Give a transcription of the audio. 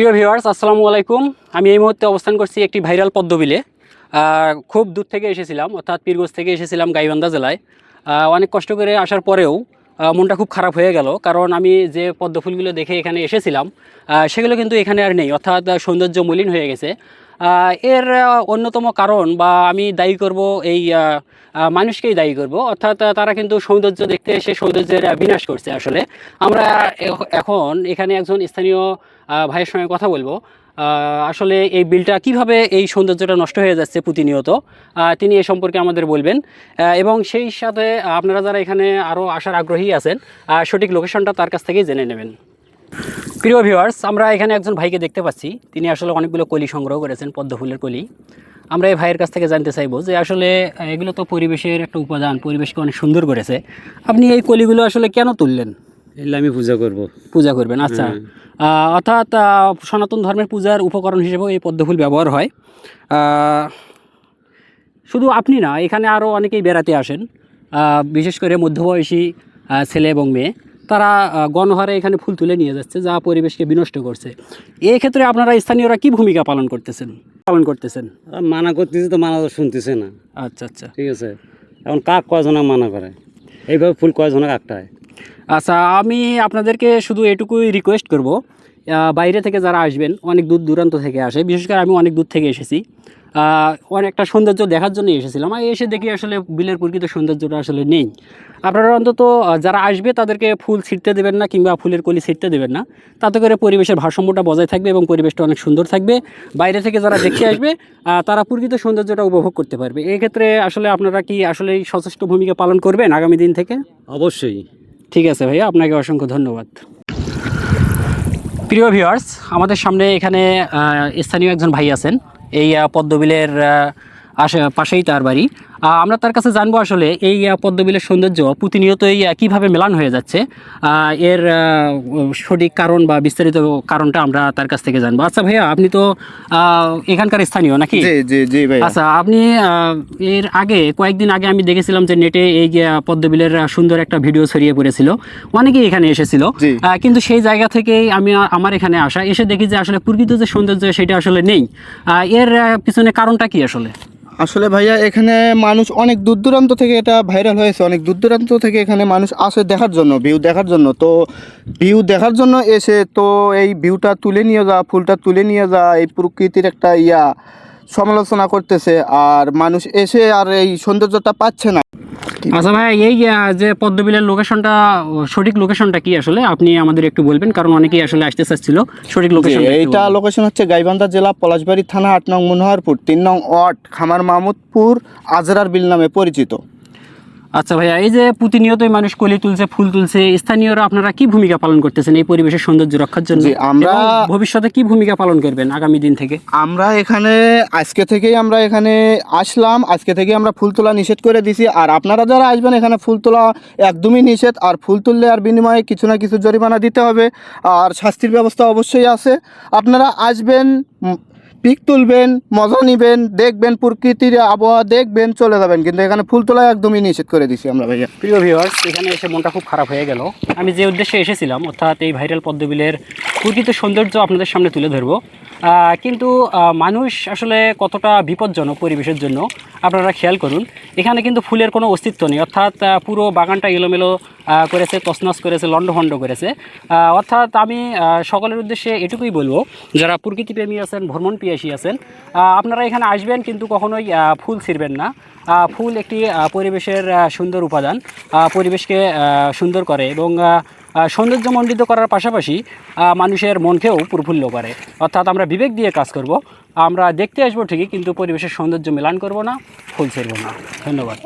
প্রিয় ভিউয়ার্স, আসসালামু আলাইকুম। আমি এই মুহূর্তে অবস্থান করছি একটি ভাইরাল পদ্মবিলে। খুব দূর থেকে এসেছিলাম, অর্থাৎ পীরগঞ্জ থেকে এসেছিলাম গাইবান্ধা জেলায়। অনেক কষ্ট করে আসার পরেও মনটা খুব খারাপ হয়ে গেল, কারণ আমি যে পদ্ম ফুলগুলো দেখে এখানে এসেছিলাম সেগুলো কিন্তু এখানে আর নেই, অর্থাৎ সৌন্দর্য মলিন হয়ে গেছে। এর অন্যতম কারণ বা আমি দায়ী করব এই মানুষকেই দায়ী করব, অর্থাৎ তারা কিন্তু সৌন্দর্য দেখতে এসে সৌন্দর্যের বিনাশ করছে। আসলে আমরা এখন এখানে একজন স্থানীয় ভাইয়ের সঙ্গে কথা বলবো। আসলে এই বিলটা কিভাবে এই সৌন্দর্যটা নষ্ট হয়ে যাচ্ছে প্রতিনিয়ত, তিনি এ সম্পর্কে আমাদের বলবেন। এবং সেই সাথে আপনারা যারা এখানে আরও আসার আগ্রহী আছেন, সঠিক লোকেশনটা তার কাছ থেকেই জেনে নেবেন। প্রিয় ভিউয়ার্স, আমরা এখানে একজন ভাইকে দেখতে পাচ্ছি, তিনি আসলে অনেকগুলো কলি সংগ্রহ করেছেন, পদ্ম ফুলের কলি। আমরা এই ভাইয়ের কাছ থেকে জানতে চাইবো যে আসলে এগুলো তো পরিবেশের একটা উপাদান, পরিবেশকে অনেক সুন্দর করেছে, আপনি এই কলিগুলো আসলে কেন তুললেন? এগুলো আমি পূজা করবেন, আচ্ছা। অর্থাৎ সনাতন ধর্মের পূজার উপকরণ হিসেবেও এই পদ্মফুল ব্যবহার হয়। শুধু আপনি না, এখানে আরও অনেকেই বেড়াতে আসেন, বিশেষ করে মধ্যবয়সী ছেলে এবং মেয়ে, তারা গণহারে এখানে ফুল তুলে নিয়ে যাচ্ছে, যা পরিবেশকে বিনষ্ট করছে। এই ক্ষেত্রে আপনারা স্থানীয়রা কি ভূমিকা পালন করতেছেন? মানা করতেছে তো, মানা তো শুনতেছে না। আচ্ছা আচ্ছা, ঠিক আছে, এখন কাক কয়জনা মানা করে, এইভাবে ফুল কয়জনা কাকটায়। আচ্ছা, আমি আপনাদেরকে শুধু এটুকুই রিকোয়েস্ট করব, বাইরে থেকে যারা আসবেন, অনেক দূর দূরান্ত থেকে আসে, বিশেষ করে আমি অনেক দূর থেকে এসেছি, অনেকটা সৌন্দর্য দেখার জন্যই এসেছিলাম। আর এসে দেখি আসলে বিলের প্রকৃত সৌন্দর্যটা আসলে নেই। আপনারা অন্তত যারা আসবে তাদেরকে ফুল ছিঁড়তে দেবেন না, কিংবা ফুলের কলি ছিঁড়তে দেবেন না। তাতে করে পরিবেশের ভারসাম্যটা বজায় থাকবে এবং পরিবেশটা অনেক সুন্দর থাকবে। বাইরে থেকে যারা দেখতে আসবে তারা প্রকৃত সৌন্দর্যটা উপভোগ করতে পারবে। এই ক্ষেত্রে আসলে আপনারা কি আসলে সচেষ্ট ভূমিকা পালন করবেন আগামী দিন থেকে? অবশ্যই। ঠিক আছে ভাইয়া, আপনাকে অসংখ্য ধন্যবাদ। প্রিয় ভিউয়ার্স, আমাদের সামনে এখানে স্থানীয় একজন ভাই আছেন, এই পদ্মবিলের পাশেই তার বাড়ি। আমরা তার কাছে জানবো আসলে এই পদ্মবিলের সৌন্দর্য প্রতিনিয়তই কীভাবে মেলান হয়ে যাচ্ছে, এর সঠিক কারণ বা বিস্তারিত কারণটা আমরা তার কাছ থেকে জানবো। আচ্ছা ভাইয়া, আপনি তো এখানকার স্থানীয় নাকি? জি ভাই। আচ্ছা, আপনি এর আগে কয়েকদিন আগে আমি দেখেছিলাম যে নেটে এই পদ্মবিলের সুন্দর একটা ভিডিও ছড়িয়ে পড়েছিল, অনেকেই এখানে এসেছিল, কিন্তু সেই জায়গা থেকেই আমার এখানে আসা, এসে দেখি যে আসলে প্রকৃত যে সৌন্দর্য সেটা আসলে নেই। এর পিছনে কারণটা কি আসলে? আসলে ভাইয়া, এখানে মানুষ অনেক দূর দূরান্ত থেকে, এটা ভাইরাল হয়েছে, অনেক দূর দূরান্ত থেকে এখানে মানুষ আসে দেখার জন্য, ভিউ দেখার জন্য। তো ভিউ দেখার জন্য এসে তো এই ভিউটা তুলে নিয়ে যা, ফুলটা তুলে নিয়ে যা, এই প্রকৃতির একটা সমালোচনা করতেছে, আর মানুষ এসে আর এই সৌন্দর্যটা পাচ্ছে না। আচ্ছা ভাই, এই যে পদ্মবিলের লোকেশনটা, সঠিক লোকেশনটা কি আসলে আপনি আমাদের একটু বলবেন? কারণ অনেকেই আসলে আসতে চাচ্ছিল, সঠিক লোকেশন। এইটা লোকেশন হচ্ছে গাইবান্ধা জেলা, পলাশবাড়ি থানা, 8 নং মনোহরপুর, 3 নং ওয়ার্ড, খামার মাহমুদপুর, আজরার বিল নামে পরিচিত। আচ্ছা ভাইয়া, এই যে প্রতিনিয়তই মানুষ কলি তুলছে, ফুল তুলছে, স্থানীয়রা আপনারা কি ভূমিকা পালন করতেছেন এই পরিবেশের সৌন্দর্য রক্ষার জন্য? আমরা ভবিষ্যতে কি ভূমিকা পালন করবেন আগামী দিন থেকে? আমরা এখানে আজকে থেকেই আসলাম, আজকে থেকেই আমরা ফুল তোলা নিষেধ করে দিছি। আর আপনারা যারা আসবেন, এখানে ফুল তোলা একদমই নিষেধ, আর ফুল তুললে আর বিনিময়ে কিছু না কিছু জরিমানা দিতে হবে, আর শাস্তির ব্যবস্থা অবশ্যই আছে। আপনারা আসবেন, পিক তুলবেন, মজা নেবেন, দেখবেন প্রকৃতির আবহাওয়া দেখবেন, চলে যাবেন, কিন্তু এখানে ফুল তোলা একদমই নিষেধ করে দিছি আমরা ভাইয়া। প্রিয় ভিউয়ার্স, এখানে এসে মনটা খুব খারাপ হয়ে গেল। আমি যে উদ্দেশ্যে এসেছিলাম, অর্থাৎ এই ভাইরাল পদ্মবিলের প্রকৃত সৌন্দর্য আপনাদের সামনে তুলে ধরবো, কিন্তু মানুষ আসলে কতটা বিপজ্জনক পরিবেশের জন্য আপনারা খেয়াল করুন। এখানে কিন্তু ফুলের কোনো অস্তিত্ব নেই, অর্থাৎ পুরো বাগানটা এলোমেলো করেছে, তছনছ করেছে, লণ্ডভণ্ড করেছে। অর্থাৎ আমি সকলের উদ্দেশ্যে এটুকুই বলবো, যারা প্রকৃতিপ্রেমী আছেন, ভ্রমণ পিয়াসী আছেন, আপনারা এখানে আসবেন, কিন্তু কখনোই ফুল ছিঁড়বেন না। ফুল একটি পরিবেশের সুন্দর উপাদান, পরিবেশকে সুন্দর করে এবং সৌন্দর্যমণ্ডিত করার পাশাপাশি মানুষের মনকেও প্রফুল্ল করে। অর্থাৎ আমরা বিবেক দিয়ে কাজ করব, আমরা দেখতে আসবো ঠিকই, কিন্তু পরিবেশের সৌন্দর্য মেলান করব না, ফুল ছিঁড়ব না। ধন্যবাদ।